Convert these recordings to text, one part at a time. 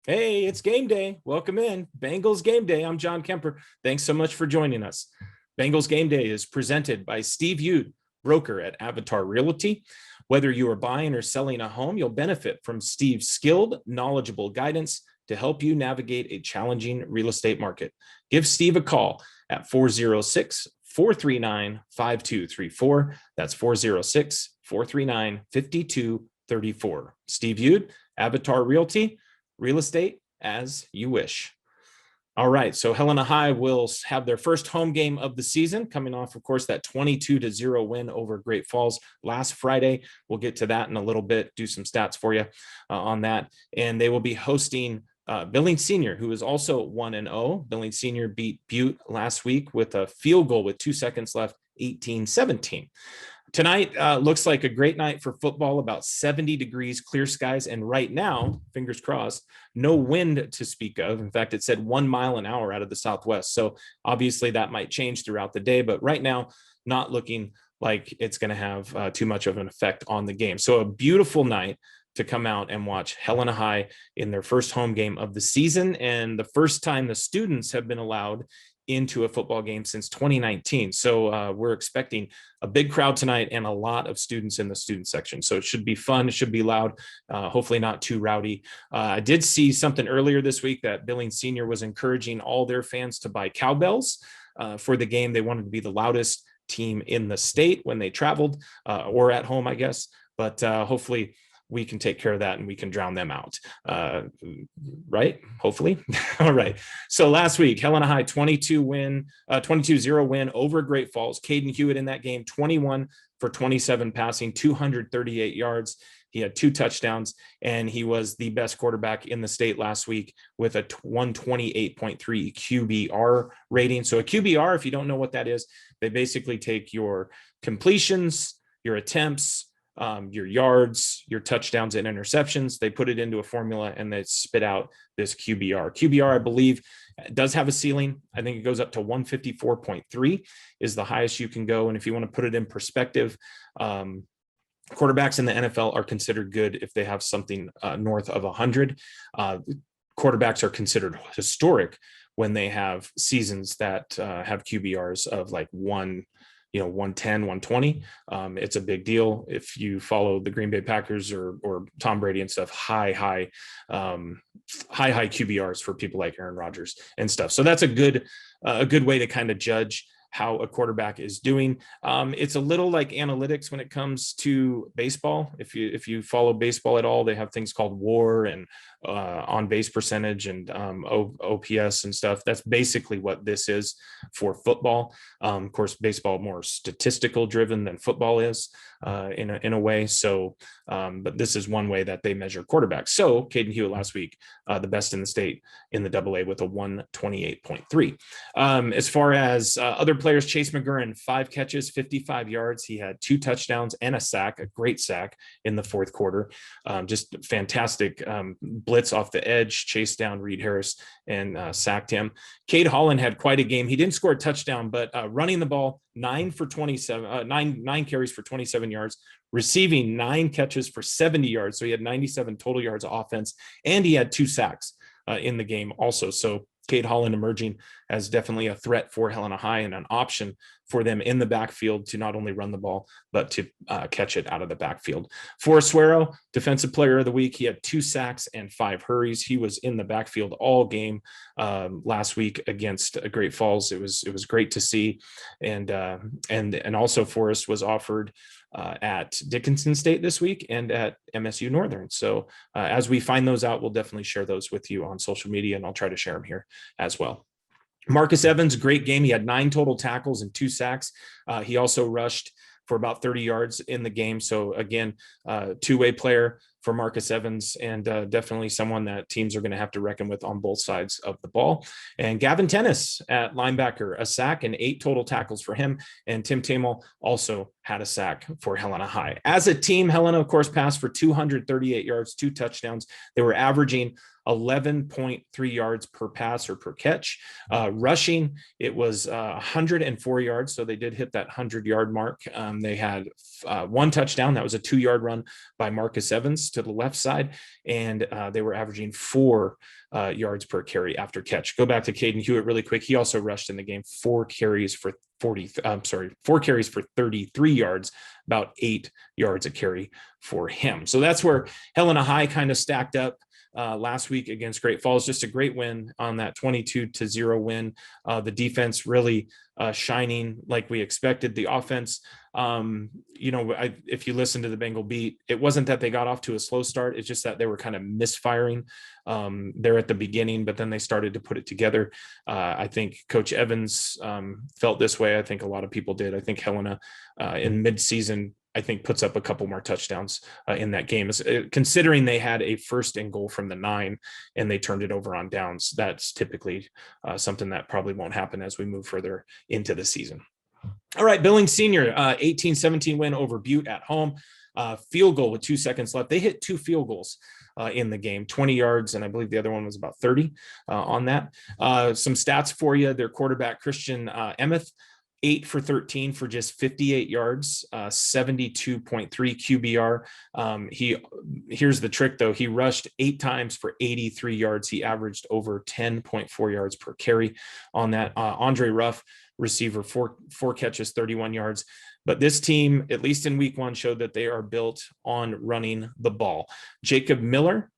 Hey, it's game day. Welcome in. Bengals game day. I'm John Kemper. Thanks so much for joining us. Bengals game day is presented by Steve Ude, broker at Avatar Realty. Whether you are buying or selling a home, you'll benefit from Steve's skilled, knowledgeable guidance to help you navigate a challenging real estate market. Give Steve a call at 406 439 5234. That's 406 439 5234. Steve Ude, Avatar Realty, real estate as you wish. All right, so Helena High will have their first home game of the season, coming off, of course, that 22-0 win over Great Falls last Friday. We'll get to that in a little bit, do some stats for you on that. And they will be hosting Billings Senior, who is also 1-0. Billings Senior beat Butte last week with a field goal with 2 seconds left, 18-17. Tonight looks like a great night for football, about 70 degrees, clear skies. And right now, fingers crossed, no wind to speak of. In fact, it said 1 mile an hour out of the southwest. So obviously that might change throughout the day. But right now, not looking like it's going to have too much of an effect on the game. So a beautiful night to come out and watch Helena High in their first home game of the season. And the first time the students have been allowed into a football game since 2019. So we're expecting a big crowd tonight and a lot of students in the student section. So it should be fun. It should be loud, hopefully not too rowdy. I did see something earlier this week that Billings Senior was encouraging all their fans to buy cowbells for the game. They wanted to be the loudest team in the state when they traveled or at home, I guess. But hopefully we can take care of that and we can drown them out. Right? Hopefully. All right. So last week, Helena High 22-0 win over Great Falls. Caden Hewitt in that game, 21 for 27 passing, 238 yards. He had 2 touchdowns, and he was the best quarterback in the state last week with a 128.3 QBR rating. So a QBR, if you don't know what that is, they basically take your completions, your attempts, your yards, your touchdowns and interceptions. They put it into a formula and they spit out this QBR. QBR, I believe, does have a ceiling. I think it goes up to 154.3 is the highest you can go. And if you want to put it in perspective, quarterbacks in the NFL are considered good if they have something north of 100. Quarterbacks are considered historic when they have seasons that have QBRs of like 110, 120. It's a big deal. If you follow the Green Bay Packers or Tom Brady and stuff, high QBRs for people like Aaron Rodgers and stuff. So that's a good way to kind of judge how a quarterback is doing. It's a little like analytics when it comes to baseball. If you follow baseball at all, they have things called WAR and on base percentage and OPS and stuff. That's basically what this is for football. Of course, baseball more statistical driven than football is in a way. So, but this is one way that they measure quarterbacks. So Caden Hewitt last week, the best in the state in the AA with a 128.3. As far as other players, Chase McGurran, 5 catches, 55 yards. He had 2 touchdowns and a great sack in the fourth quarter. Just fantastic blitz off the edge, chased down Reed Harris and sacked him. Cade Holland had quite a game. He didn't score a touchdown, but running the ball, 9 carries for 27 yards, receiving 9 catches for 70 yards. So he had 97 total yards of offense, and he had 2 sacks in the game also. So Cade Holland emerging as definitely a threat for Helena High and an option for them in the backfield to not only run the ball, but to catch it out of the backfield. Forrest Suero, defensive player of the week. He had 2 sacks and 5 hurries. He was in the backfield all game last week against Great Falls. It was great to see. And also Forrest was offered at Dickinson State this week and at MSU Northern. So as we find those out, we'll definitely share those with you on social media, and I'll try to share them here as well. Marcus Evans, great game. He had 9 total tackles and 2 sacks. He also rushed for about 30 yards in the game. So again, two-way player for Marcus Evans, and definitely someone that teams are going to have to reckon with on both sides of the ball. And Gavin Tennis at linebacker, a sack and 8 total tackles for him. And Tim Tamel also had a sack for Helena High. As a team, Helena, of course, passed for 238 yards, 2 touchdowns. They were averaging 11.3 yards per pass or per catch. Rushing, it was 104 yards, so they did hit that 100-yard mark. They had 1 touchdown. That was a 2-yard run by Marcus Evans. to the left side, and they were averaging 4 yards per carry after catch. Go back to Caden Hewitt really quick. He also rushed in the game, 4 carries for 33 yards, about 8 yards a carry for him. So that's where Helena High kind of stacked up last week against Great Falls. Just a great win on that 22-0 win. The defense really shining like we expected. The offense, if you listen to the Bengal beat, it wasn't that they got off to a slow start. It's just that they were kind of misfiring there at the beginning, but then they started to put it together. I think Coach Evans felt this way. I think a lot of people did. I think Helena in midseason, I think, puts up a couple more touchdowns in that game. Considering they had a 1st and goal from the 9 and they turned it over on downs, that's typically something that probably won't happen as we move further into the season. All right, Billings Senior, 18-17 win over Butte at home. Field goal with 2 seconds left. They hit 2 field goals in the game, 20 yards, and I believe the other one was about 30 on that. Some stats for you. Their quarterback, Christian Emmeth, 8 for 13 for just 58 yards, 72.3 QBR. Here's the trick though. He rushed 8 times for 83 yards. He averaged over 10.4 yards per carry on that. Andre Ruff, receiver, 4 catches, 31 yards. But this team, at least in week 1, showed that they are built on running the ball. Jacob Miller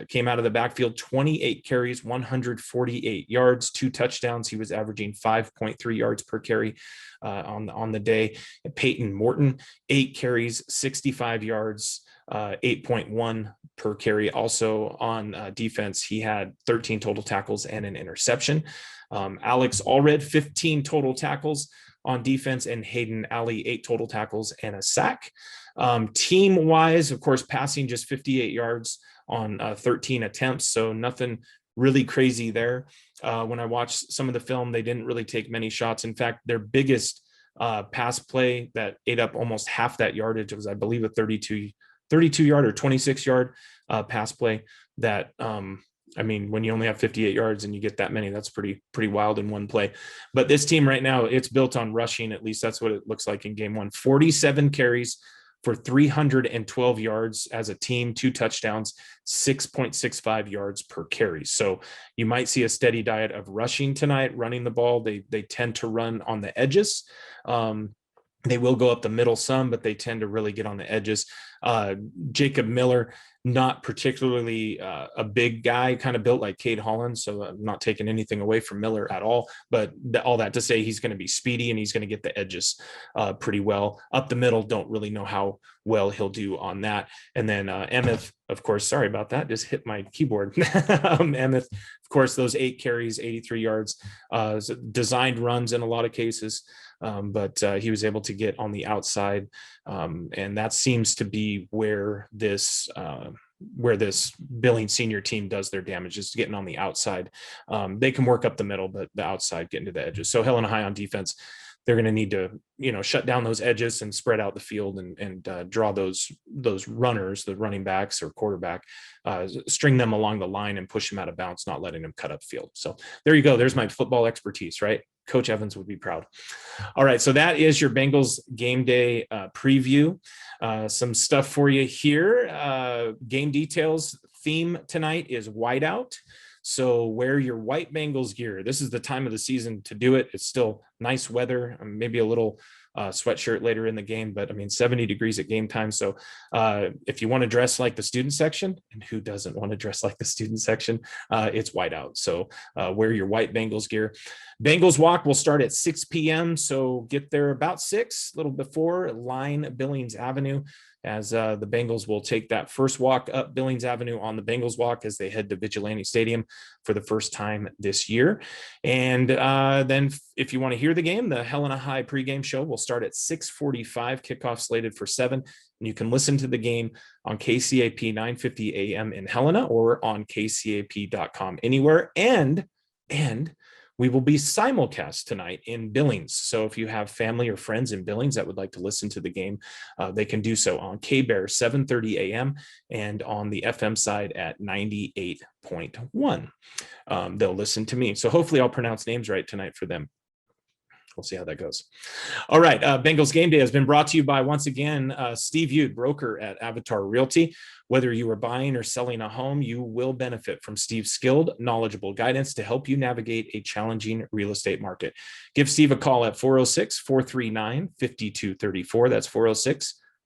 came out of the backfield, 28 carries, 148 yards, 2 touchdowns. He was averaging 5.3 yards per carry on the day. Peyton Morton, 8 carries, 65 yards, 8.1 per carry. Also on defense, he had 13 total tackles and an interception. Alex Allred, 15 total tackles on defense, and Hayden Alley, 8 total tackles and a sack. Team-wise, of course, passing just 58 yards on 13 attempts, so nothing really crazy there. When I watched some of the film, they didn't really take many shots. In fact, their biggest pass play that ate up almost half that yardage was, I believe, a 32-yard or 26-yard pass play that when you only have 58 yards and you get that many, that's pretty wild in one play. But this team right now, it's built on rushing. At least that's what it looks like in game 1. 47 carries for 312 yards as a team, 2 touchdowns, 6.65 yards per carry. So you might see a steady diet of rushing tonight, running the ball. They tend to run on the edges. They will go up the middle some, but they tend to really get on the edges. Jacob Miller, not particularly a big guy, kind of built like Cade Holland. So I'm not taking anything away from Miller at all, but all that to say he's going to be speedy and he's going to get the edges pretty well. Up the middle, don't really know how well he'll do on that. And then Emmeth, of course, sorry about that, just hit my keyboard. Emmeth, of course, those 8 carries, 83 yards, designed runs in a lot of cases. But he was able to get on the outside, and that seems to be where this Billings Senior team does their damage, is getting on the outside. They can work up the middle, but the outside getting to the edges. So Helena High on defense, they're going to need to, shut down those edges and spread out the field and draw those runners, the running backs or quarterback, string them along the line and push them out of bounds, not letting them cut up field. So there you go. There's my football expertise, right? Coach Evans would be proud. All right, so that is your Bengals game day preview. Some stuff for you here. Game details theme tonight is whiteout. So wear your white Bengals gear. This is the time of the season to do it. It's still nice weather, maybe a little sweatshirt later in the game, but 70 degrees at game time. So if you want to dress like the student section, and who doesn't want to dress like the student section, it's whiteout. So wear your white Bengals gear. Bengals walk will start at 6 p.m. So get there about 6, a little before, line Billings Avenue, as the Bengals will take that first walk up Billings Avenue on the Bengals walk as they head to Vigilante Stadium for the first time this year. And then if you want to hear the game, the Helena High pregame show will start at 6:45, kickoff slated for 7. And you can listen to the game on KCAP 950 AM in Helena or on kcap.com anywhere. And we will be simulcast tonight in Billings. So if you have family or friends in Billings that would like to listen to the game, they can do so on K-Bear 7:30 a.m. and on the FM side at 98.1. They'll listen to me. So hopefully I'll pronounce names right tonight for them. we'll see how that goes. All right. Bengals Game Day has been brought to you by, once again, Steve Ude, broker at Avatar Realty. Whether you are buying or selling a home, you will benefit from Steve's skilled, knowledgeable guidance to help you navigate a challenging real estate market. Give Steve a call at 406-439-5234. That's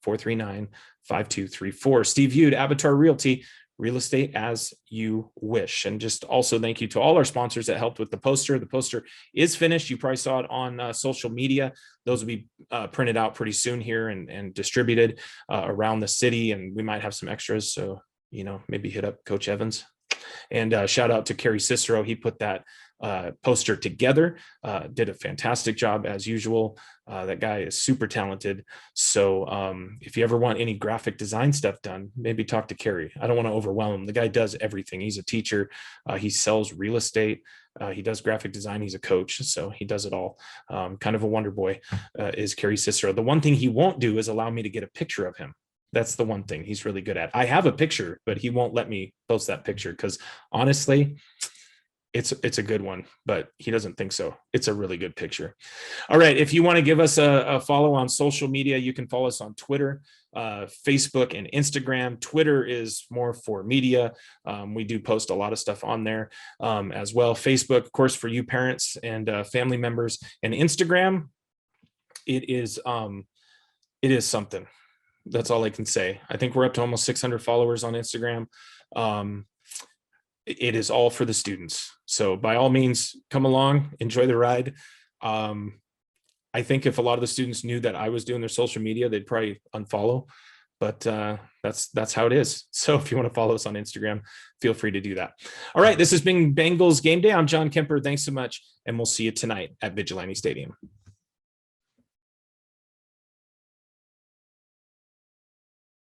406-439-5234. Steve Ude, Avatar Realty. Real estate as you wish. And just also thank you to all our sponsors that helped with the poster. The poster is finished. You probably saw it on social media. Those will be printed out pretty soon here and distributed around the city. And we might have some extras. So, maybe hit up Coach Evans. And shout out to Kerry Cicero. He put that poster together, did a fantastic job as usual. That guy is super talented. So if you ever want any graphic design stuff done, maybe talk to Kerry. I don't want to overwhelm him. The guy does everything. He's a teacher. He sells real estate. He does graphic design. He's a coach. So he does it all. Kind of a wonder boy is Kerry Cicero. The one thing he won't do is allow me to get a picture of him. That's the one thing he's really good at. I have a picture, but he won't let me post that picture because honestly, it's a good one, but he doesn't think so. It's a really good picture. All right. If you want to give us a follow on social media, you can follow us on Twitter, Facebook, and Instagram. Twitter is more for media. We do post a lot of stuff on there as well. Facebook, of course, for you parents and family members, and Instagram. It is something. That's all I can say. I think we're up to almost 600 followers on Instagram. It is all for the students. So by all means, come along, enjoy the ride. I think if a lot of the students knew that I was doing their social media, they'd probably unfollow, but that's how it is. So if you want to follow us on Instagram, feel free to do that. All right. This has been Bengals Game Day. I'm John Kemper. Thanks so much. And we'll see you tonight at Vigilante Stadium.